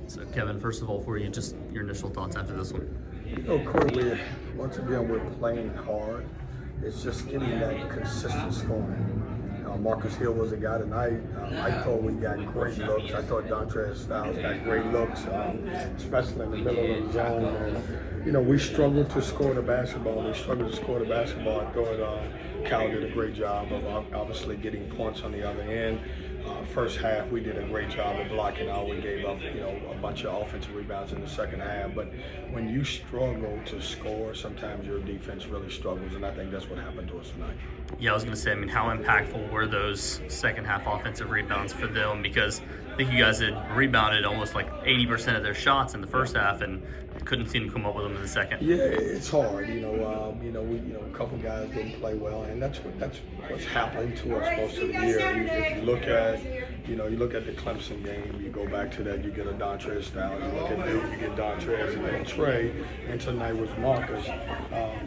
So, Kevin, first of all, for you, just your initial thoughts after this one. Corey, once again, we're playing hard. It's just getting that consistent scoring. Marcus Hill was a guy tonight. I thought we got great looks. I thought Dontrez Styles got great looks, especially in the middle of the zone. And, we struggled to score the basketball. I thought Cal did a great job of obviously getting points on the other end. First half, we did a great job of blocking out. We gave up, a bunch of offensive rebounds in the second half. But when you struggle to score, sometimes your defense really struggles, and I think that's what happened to us tonight. Yeah, I was going to say, how impactful were those second half offensive rebounds for them? Because I think you guys had rebounded almost like 80% of their shots in the first half and couldn't seem to come up with them in the second. Yeah, it's hard. A couple guys didn't play well, and that's what's happening to us most of the year. If you look at the Clemson game, you go back to that, you get a Dontrez Styles. You look at Duke, you get Dontrez, and then Trey, and tonight was Marcus.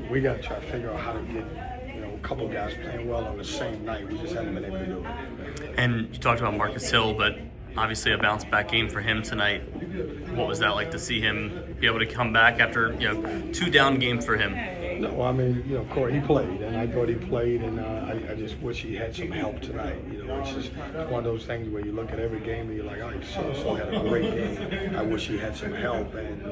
We got to try to figure out how to get a couple guys playing well on the same night. We just haven't been able to do it. And you talked about Marcus Hill, but obviously a bounce back game for him tonight. What was that like to see him be able to come back after 2 down games for him? No, Corey, he played, and I thought he played, and I just wish he had some help tonight. It's just one of those things where you look at every game and you're like, oh, so had a great game. I wish he had some help, and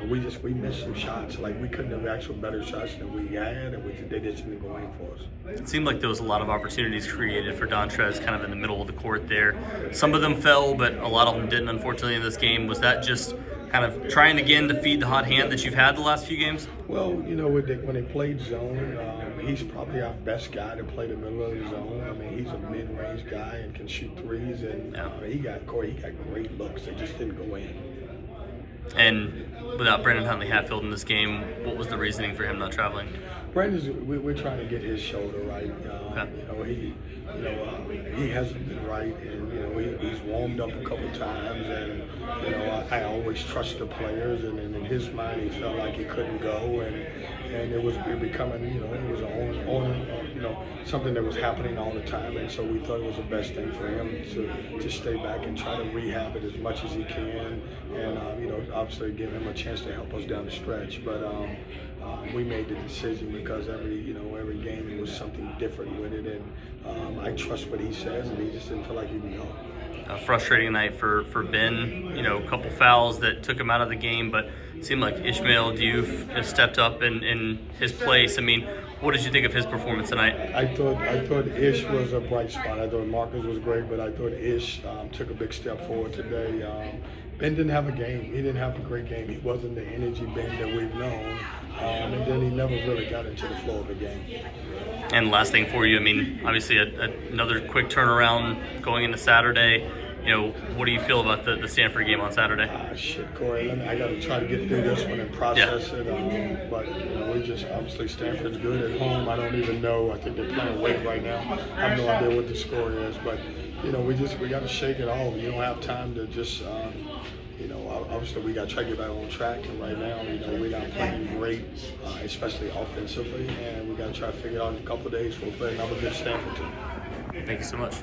we missed some shots. Like, we couldn't have actual better shots than we had, and they just didn't go in for us. It seemed like there was a lot of opportunities created for Dontrez kind of in the middle of the court there. Some of them fell, but a lot of them didn't, unfortunately, in this game. Was that just kind of trying again to feed the hot hand that you've had the last few games? Well, when they played zone, he's probably our best guy to play the middle of the zone. He's a mid-range guy and can shoot threes, and he got great looks that just didn't go in. And without Brandon Huntley-Hatfield in this game, what was the reasoning for him not traveling? We're trying to get his shoulder right. He hasn't been right, and he's warmed up a couple times, and I always trust the players, and in his mind he felt like he couldn't go, and it was becoming it was something that was happening all the time, and so we thought it was the best thing for him to stay back and try to rehab it as much as he can, and obviously give him a chance to help us down the stretch, but we made the decision because every game it was something different with it, and I trust what he says, and he just didn't feel like he could go. A frustrating night for Ben. A couple fouls that took him out of the game, but it seemed like Ishmael Diouf has stepped up in his place. What did you think of his performance tonight? I thought Ish was a bright spot. I thought Marcus was great, but I thought Ish took a big step forward today. Ben didn't have a game. He didn't have a great game. He wasn't the energy Ben that we've known, and then he never really got into the flow of the game. And last thing for you, obviously another quick turnaround going into Saturday. What do you feel about the Stanford game on Saturday? Corey, I got to try to get through this one and process it. But we just obviously Stanford's good at home. I don't even know. I think they're playing Wake right now. I have no idea what the score is, but we got to shake it off. You don't have time to just. Obviously we got to try to get back on track, and right now, we're not playing great, especially offensively, and we got to try to figure it out in a couple of days. We'll play another good Stanford team. Thank you so much.